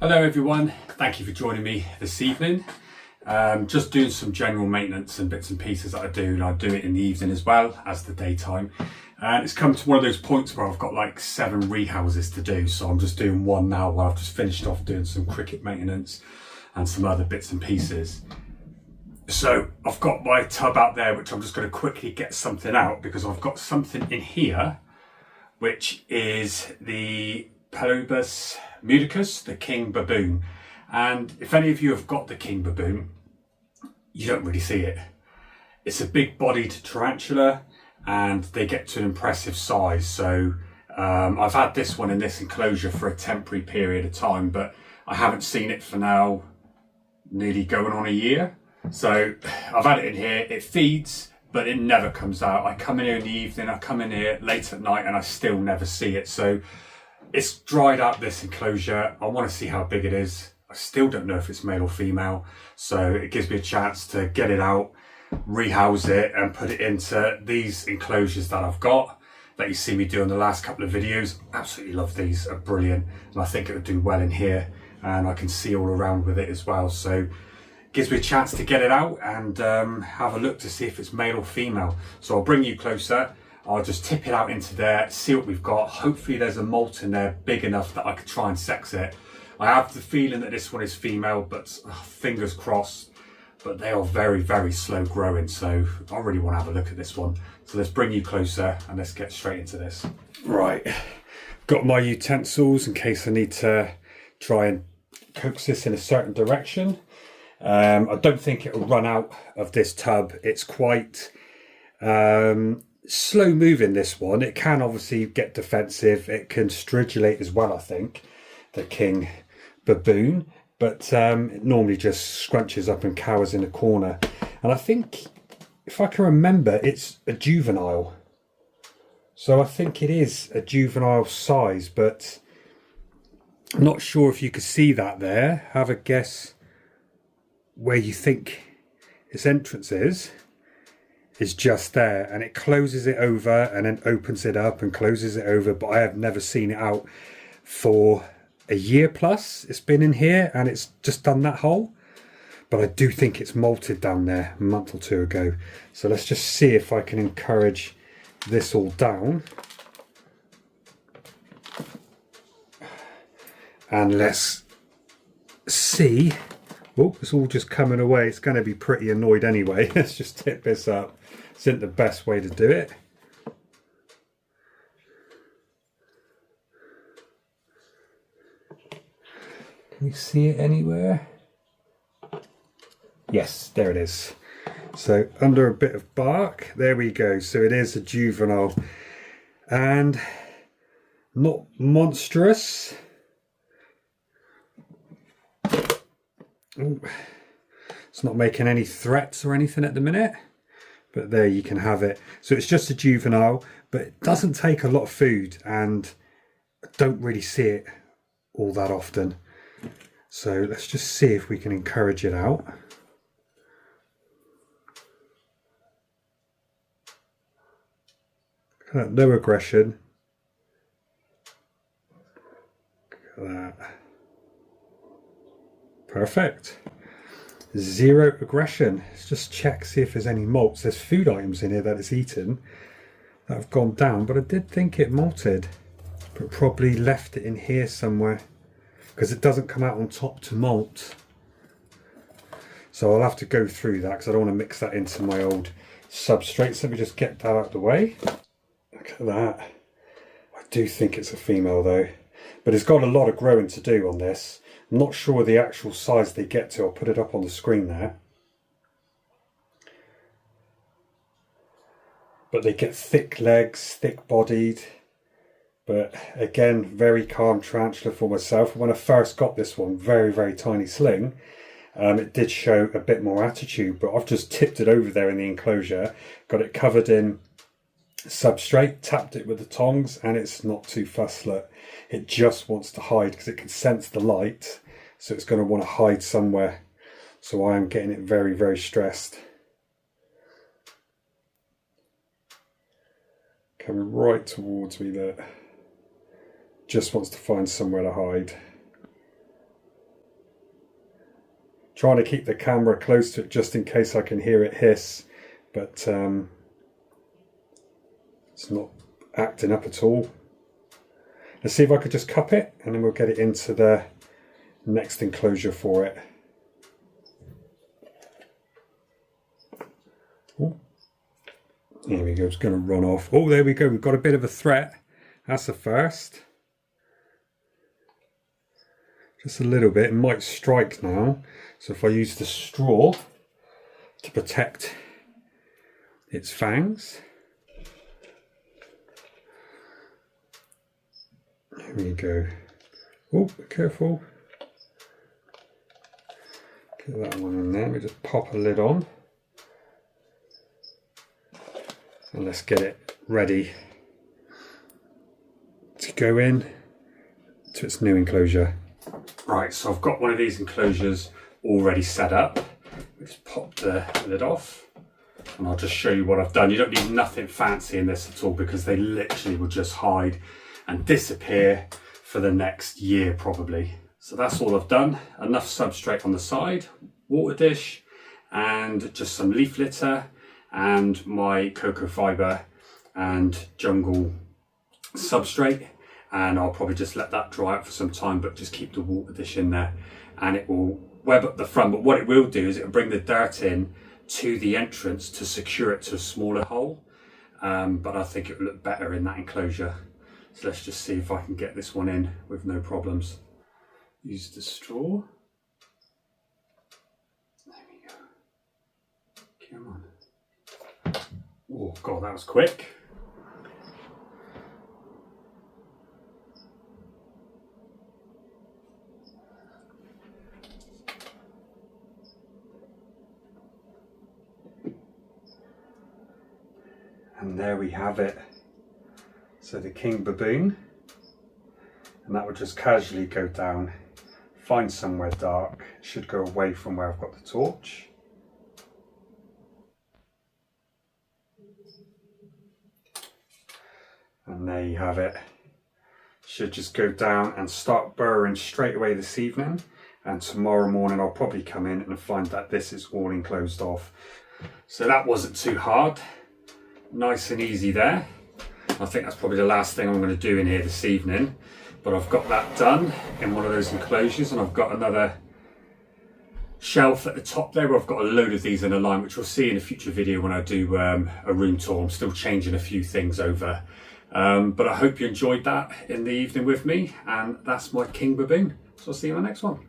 Hello everyone, thank you for joining me this evening. Just doing some general maintenance and bits and pieces that I do, and I do it in the evening as well as the daytime. And it's come to one of those points where I've got like 7 rehouses to do, so I'm just doing one now while I've just finished off doing some cricket maintenance and some other bits and pieces. So I've got my tub out there, which I'm just going to quickly get something out because I've got something in here, which is the Pelinobius Muticus, the king baboon. And if any of you have got the king baboon, you don't really see it. It's a big bodied tarantula and they get to an impressive size. So I've had this one in this enclosure for a temporary period of time, but I haven't seen it for now nearly going on a year. So I've had it in here, it feeds, but it never comes out. I come in here in the evening, I come in here late at night and I still never see it. So it's dried out this enclosure. I want to see how big it is. I still don't know if it's male or female. So it gives me a chance to get it out, rehouse it and put it into these enclosures that I've got, that you see me do in the last couple of videos. Absolutely love these, are brilliant. And I think it would do well in here and I can see all around with it as well. So it gives me a chance to get it out and have a look to see if it's male or female. So I'll bring you closer. I'll just tip it out into there, see what we've got. Hopefully there's a molt in there big enough that I could try and sex it. I have the feeling that this one is female, but fingers crossed. But they are very, very slow growing, so I really want to have a look at this one. So let's bring you closer and let's get straight into this. Right, got my utensils in case I need to try and coax this in a certain direction. I don't think it'll run out of this tub. It's quite slow moving, this one. It can obviously get defensive. It can stridulate as well, I think, the king baboon, but it normally just scrunches up and cowers in a corner. And I think, if I can remember, it's a juvenile. So I think it is a juvenile size, but I'm not sure if you could see that there. Have a guess where you think its entrance is just there, and it closes it over and then opens it up and closes it over, but I have never seen it out for a year plus. It's been in here and it's just done that hole, but I do think it's molted down there a month or two ago. So let's just see if I can encourage this all down, and let's see. Oh, it's all just coming away. It's going to be pretty annoyed anyway. Let's just tip this up. Isn't the best way to do it. Can you see it anywhere? Yes, there it is. So under a bit of bark, there we go. So it is a juvenile and not monstrous. Ooh. It's not making any threats or anything at the minute, but there you can have it. So it's just a juvenile, but it doesn't take a lot of food and I don't really see it all that often. So let's just see if we can encourage it out. No aggression. Look at that. Perfect. 0 aggression. Let's just check, see if there's any molts. There's food items in here that it's eaten that have gone down, but I did think it molted, but probably left it in here somewhere because it doesn't come out on top to molt. So I'll have to go through that because I don't want to mix that into my old substrates. Let me just get that out of the way. Look at that. I do think it's a female though, but it's got a lot of growing to do on this. I'm not sure the actual size they get to. I'll put it up on the screen there. But they get thick legs, thick bodied. But again, very calm tarantula for myself. When I first got this one, very, very tiny sling, it did show a bit more attitude, but I've just tipped it over there in the enclosure, got it covered in substrate, tapped it with the tongs, and it's not too fussed. Look, it just wants to hide because it can sense the light, so it's going to want to hide somewhere. So I am getting it very, very stressed. Coming right towards me there. Just wants to find somewhere to hide. Trying to keep the camera close to it just in case I can hear it hiss, but it's not acting up at all. Let's see if I could just cup it and then we'll get it into the next enclosure for it. Ooh. There we go, it's going to run off. Oh, there we go, we've got a bit of a threat. That's the first. Just a little bit, it might strike now. So if I use the straw to protect its fangs. There we go. Oh, be careful. Get that one in there. We just pop a lid on. And let's get it ready to go in to its new enclosure. Right, so I've got one of these enclosures already set up. We just pop the lid off and I'll just show you what I've done. You don't need nothing fancy in this at all because they literally will just hide and disappear for the next year probably. So that's all I've done. Enough substrate on the side, water dish, and just some leaf litter and my cocoa fibre and jungle substrate, and I'll probably just let that dry out for some time, but just keep the water dish in there and it will web up the front. But what it will do is it will bring the dirt in to the entrance to secure it to a smaller hole, but I think it will look better in that enclosure. So let's just see if I can get this one in with no problems. Use the straw. There we go. Come on. Oh God, that was quick. And there we have it. So the king baboon, and that would just casually go down, find somewhere dark, it should go away from where I've got the torch. And there you have it. Should just go down and start burrowing straight away this evening, and tomorrow morning I'll probably come in and find that this is all enclosed off. So that wasn't too hard, nice and easy there. I think that's probably the last thing I'm going to do in here this evening, but I've got that done in one of those enclosures, and I've got another shelf at the top there where I've got a load of these in a line, which we'll see in a future video when I do a room tour. I'm still changing a few things over, but I hope you enjoyed that in the evening with me, and that's my king baboon. So I'll see you in the next one.